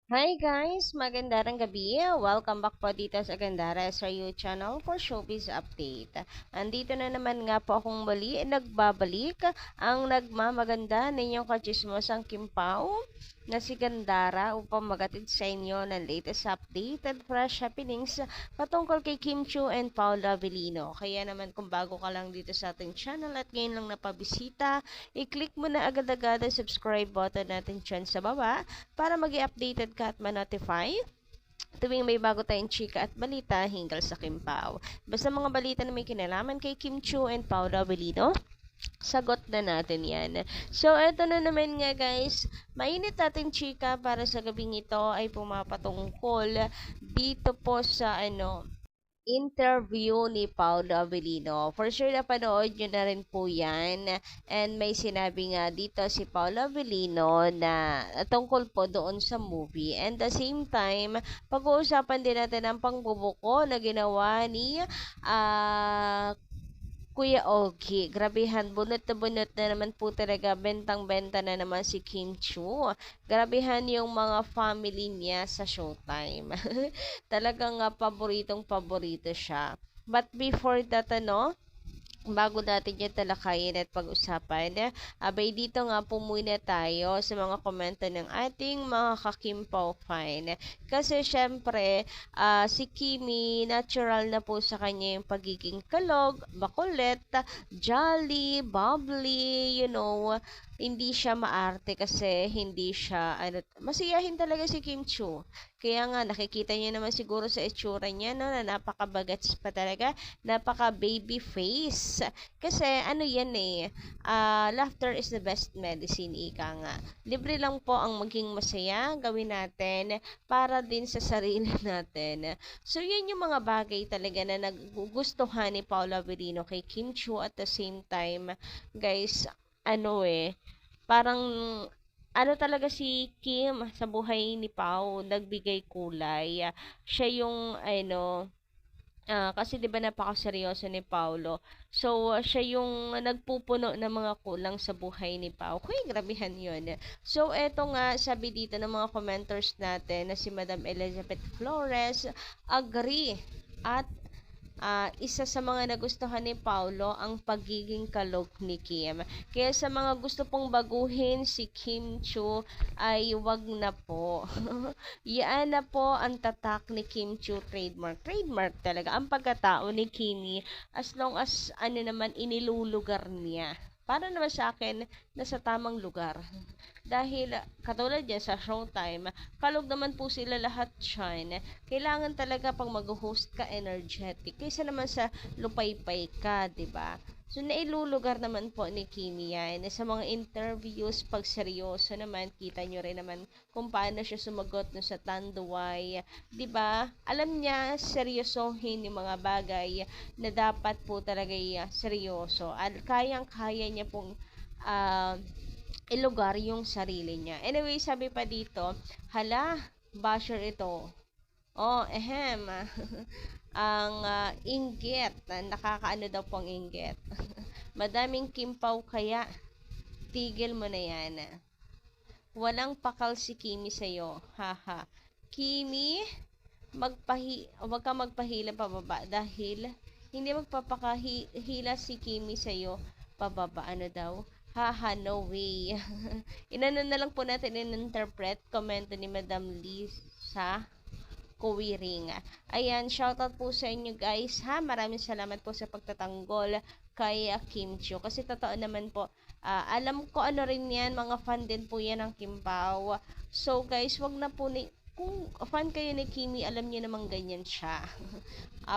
Hi guys! Magandang gabi! Welcome back po dito sa Gandara sa YouTube channel for Showbiz Update. Andito na naman nga po akong muli nagbabalik ang nagmamaganda ninyong kachismosang Kim Pao na si Gandara upang magatid sa inyo ng latest update at fresh happenings patungkol kay Kim Chiu and Paula Avellino. Kaya naman kung bago ka lang dito sa ating channel at ngayon lang napabisita, i-click mo na agad-agad ang subscribe button natin dyan sa baba para mag-i-updated ka at ma-notify tuwing may bago tayong chika at balita hinggil sa Kim Pao. Basta mga balita na may kinalaman kay Kim Chiu and Paula Avellino, sagot na natin yan. So, eto na naman nga guys, mainit natin chika para sa gabing ito ay pumapatungkol dito po sa interview ni Paolo Avellino. For sure, napanood nyo na rin po yan. And may sinabi nga dito si Paolo Avellino na tungkol po doon sa movie. And the same time, pag-uusapan din natin ang pangbubuko na ginawa ni Kuya Ogie. Grabehan, bunot na naman po talaga. Bentang-benta na naman si Kim Chu. Grabehan yung mga family niya sa Showtime. Talagang paboritong paborito siya. But before that, bago natin yung talakayin at pag-usapan, abay dito nga po muna tayo sa mga komento ng ating mga kakimpaw fan. Kasi syempre, si Kimi, natural na po sa kanya yung pagiging kalog, bakulit, jolly, bubbly, hindi siya maarte kasi hindi siya, masiyahin talaga si Kim Chu. Kaya nga, nakikita niyo naman siguro sa itsura niya, no, na napakabagats pa talaga, napaka baby face. Kasi yan laughter is the best medicine, ika nga. Libre lang po ang maging masaya, gawin natin para din sa sarili natin. So, yan yung mga bagay talaga na nagugustuhan ni Paula Avellino kay Kim Chu at the same time, guys, parang talaga si Kim sa buhay ni Pao, nagbigay kulay. Siya yung kasi 'di ba napakaseryoso ni Paulo. So siya yung nagpupuno ng mga kulang sa buhay ni Pao. Kuy, grabehan 'yun. So eto nga sabi dito ng mga commenters natin na si Madam Elizabeth Flores agree at isa sa mga nagustuhan ni Paulo ang pagiging kalog ni Kim. Kaya sa mga gusto pong baguhin si Kim Chu ay wag na po. Yan na po ang tatak ni Kim Chu trademark. Trademark talaga ang pagkatao ni Kimi as long as naman inilulugar niya. Para naman sa akin, nasa tamang lugar. Dahil, katulad yan sa Showtime, kalog naman po sila lahat dyan. Kailangan talaga pang mag-host ka energetic. Kaysa naman sa lupaypay ka, 'di ba? So, nailulugar naman po ni Kimi yan. Sa mga interviews, pag seryoso naman, kita nyo rin naman kung paano siya sumagot no sa Tanduay. 'Di ba? Alam niya, seryosohin yung mga bagay na dapat po talaga seryoso. At kayang-kaya niya pong uh, ilugar yung sarili niya. Anyway, sabi pa dito, hala, basher ito. Oh, ehem. Ang inggit, nakakaano daw pong inggit. Madaming kimpaw kaya, tigil mo na yan. Walang pakal si Kimi sa'yo. Haha. Kimi, wag ka magpahila pababa dahil hindi magpapakahila si Kimi sa'yo pababa. Ano daw? Haha, no way. Inano na lang po natin in-interpret komento ni Madam Lisa Kuwiring. Ayan, shoutout po sa inyo guys ha. Maraming salamat po sa pagtatanggol kay Kim Chiu. Kasi totoo naman po, alam ko ano rin yan, mga fan din po yan ng Kim Pao. So guys, wag na po kung fan kayo ni Kimi, alam niyo namang ganyan siya.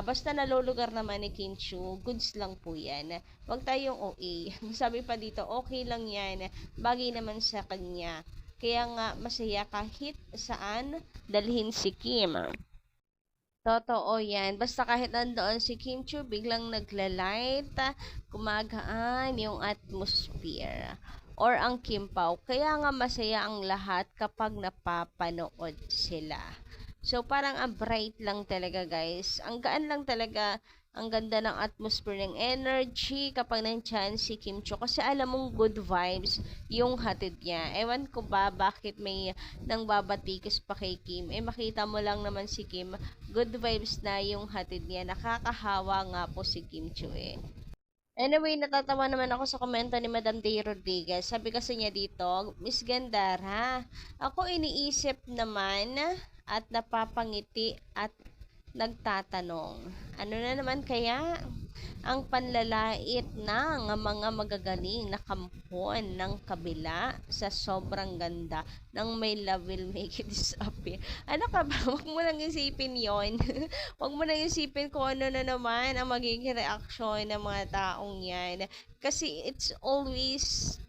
Basta nalulugar naman ni Kim Chiu, goods lang po yan. Wag tayong OA. Sabi pa dito, okay lang yan. Bagay naman sa kanya. Kaya nga masaya kahit saan dalhin si Kim. Totoo yan. Basta kahit nandoon si Kim Chiu, biglang nagla-light, gumagaan yung atmosphere. Or ang Kim Pao. Kaya nga masaya ang lahat kapag napapanood sila. So, parang ang bright lang talaga, guys. Ang gaan lang talaga Ang ganda ng atmosphere ng energy kapag nandyan si Kim Chiu. Kasi alam mong good vibes yung hatid niya. Ewan ko ba bakit may nang babatikos pa kay Kim. Makita mo lang naman si Kim, good vibes na yung hatid niya. Nakakahawa nga po si Kim Chiu Anyway, natatawa naman ako sa komento ni Madam Day Rodriguez. Sabi kasi niya dito, Miss Gandara, ako iniisip naman at napapangiti at nagtatanong. Ano na naman kaya ang panlalait ng mga magagaling na kampon ng kabila sa sobrang ganda ng may love will make it disappear? Ano ka ba? Huwag mo nang isipin yon. Huwag mo nang isipin kung ano na naman ang magiging reaksyon ng mga taong yan. Kasi it's always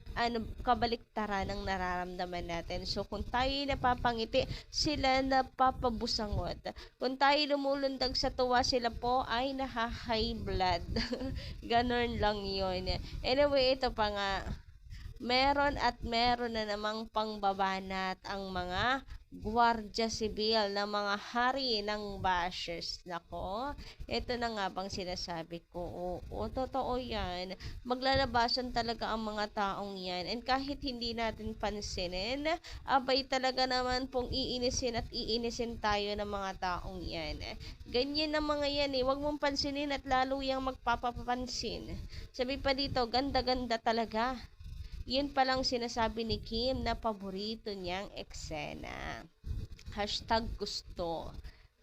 kabaliktaran ng nararamdaman natin. So, kung tayo napapangiti, sila napapabusangot. Kung tayo lumulundag sa tuwa, sila po ay naha-high blood. Ganon lang yun. Anyway, ito pa nga. Meron na namang pangbabanat ang mga Guardia Sibil ng mga hari ng bashers. Nako, ito na nga bang sinasabi ko. Oo, totoo yan. Maglalabasan talaga ang mga taong yan. And kahit hindi natin pansinin, abay talaga naman pong iinisin at iinisin tayo ng mga taong yan. Ganyan ang mga yan eh. Huwag mong pansinin at lalo yung magpapapansin. Sabi pa dito, ganda-ganda talaga. Yun palang sinasabi ni Kim na paborito niyang eksena. #gusto.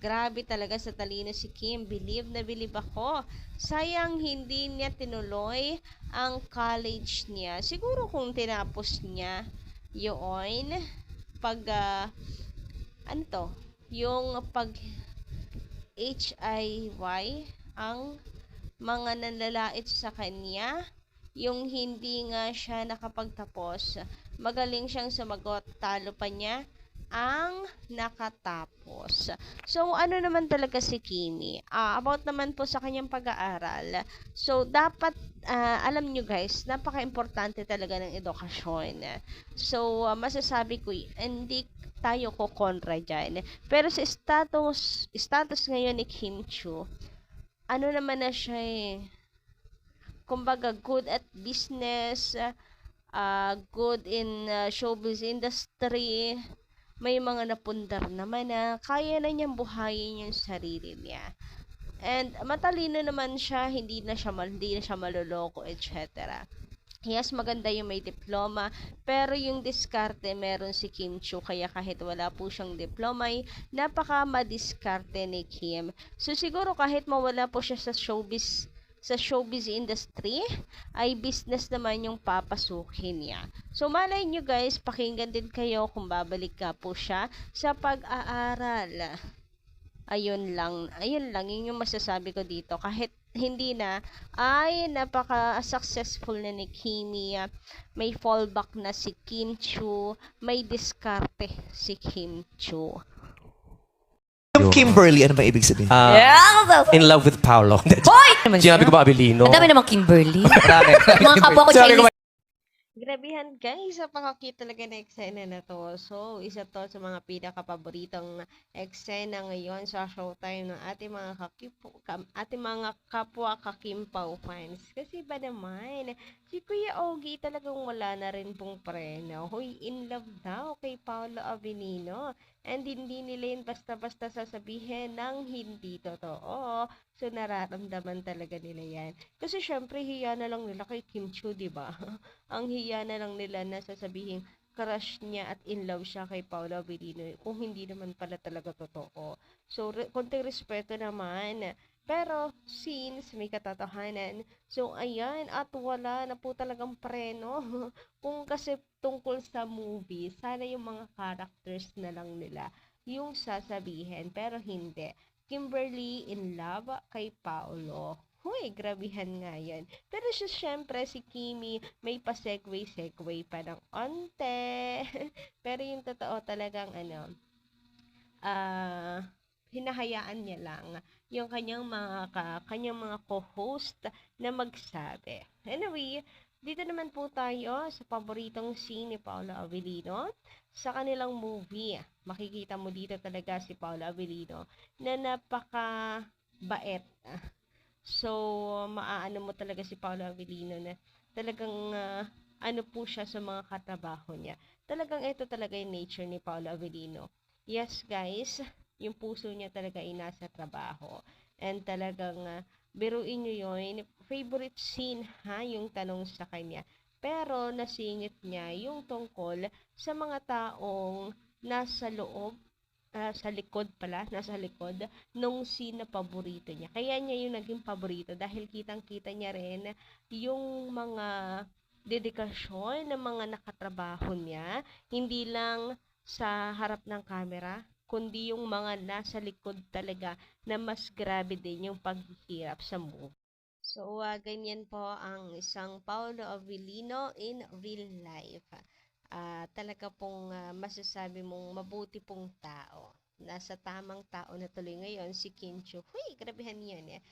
Grabe talaga sa talino si Kim. Believe na believe ako. Sayang hindi niya tinuloy ang college niya. Siguro kung tinapos niya yun, pag, yung pag HIY, ang mga nanlalait sa kanya, yung hindi nga siya nakapagtapos. Magaling siyang sumagot. Talo pa niya ang nakatapos. So, ano naman talaga si Kimi? About naman po sa kanyang pag-aaral. So, dapat, alam nyo guys, napaka-importante talaga ng edukasyon. So, masasabi ko, hindi tayo ko kontra dyan. Pero sa status ngayon ni Kim Chiu, ano naman na siya kumbaga good at business, good in showbiz industry, may mga napundar naman na kaya na niyang buhayin yung sarili niya. And matalino naman siya, hindi na siya maloloko, etc. Yes, maganda yung may diploma, pero yung diskarte meron si Kim Chiu, kaya kahit wala po siyang diploma, napaka madiskarte ni Kim. So siguro kahit mawala po siya sa showbiz industry, ay business naman yung papasukin niya. So, malay nyo guys, pakinggan din kayo kung babalik ka po siya sa pag-aaral. Ayun lang, yun yung masasabi ko dito. Kahit hindi na, ay napaka-successful na ni Kimi. May fallback na si Kim Chiu, may diskarte si Kim Chiu. Yung Kimberly, ano ba ibig sabihin? In love with Paolo. Hoy! Sinabi ko ba Abilino? Ang dami namang Kimberly. Marami. Mga kapwa ko Sinabi ko Chinese. ba Grabehan guys, napaka-cute talaga na eksena na to. So, isa to sa mga pinaka-paboritong eksena ngayon sa showtime ng ating mga kapwa kakimpaw fans. Kasi ba naman, si Kuya Ogie talagang wala na rin pong preno. Hoy, in love daw kay Paolo Avellino. And hindi nila yun basta-basta sasabihin ng hindi totoo. So, nararamdaman talaga nila yan. Kasi syempre, hiya na lang nila kay Kim Chiu, diba? Ang hiya na lang nila na sasabihin crush niya at in love siya kay Paolo Avellino kung hindi naman pala talaga totoo. So, konting respeto naman. Pero, since may katotohanan, so, ayan, at wala na po talagang preno. Kung kasi tungkol sa movie, sana yung mga characters na lang nila yung sasabihin, pero hindi. Kimberly in love kay Paolo. Huy, grabihan nga yan. Pero siya, syempre, si Kimi, may pa-segue pa ng onte. Pero yung totoo talagang, hinahayaan niya lang yung kanyang mga co-host na magsabi. Anyway, dito naman po tayo sa paboritong scene ni Paolo Avellino sa kanilang movie. Makikita mo dito talaga si Paolo Avellino na napaka-bait So, maaano mo talaga si Paolo Avellino na talagang ano po siya sa mga katrabaho niya. Talagang ito talaga yung nature ni Paolo Avellino. Yes, guys, yung puso niya talaga ay nasa trabaho. And talagang biruin nyo yun, favorite scene ha, yung tanong sa kanya. Pero nasingit niya yung tungkol sa mga taong nasa loob, sa likod pala, nasa likod, nung scene na paborito niya. Kaya niya yung naging paborito dahil kitang-kita niya rin yung mga dedikasyon ng mga nakatrabaho niya, hindi lang sa harap ng camera, kundi yung mga nasa likod talaga na mas grabe din yung paghihirap sa movie. So, ganyan po ang isang Paolo Avellino in real life. Talaga pong masasabi mong mabuti pong tao. Nasa tamang tao na tuloy ngayon si Kim Chiu. Huy, grabehan yan eh.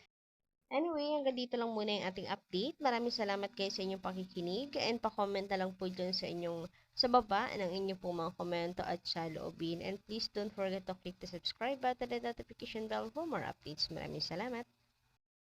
Anyway, hanggang dito lang muna yung ating update. Maraming salamat kayo sa inyong pakikinig and pa-comment na lang po dyan sa baba ng inyong pong mga komento at saloobin. And please don't forget to click the subscribe button and notification bell for more updates. Maraming salamat.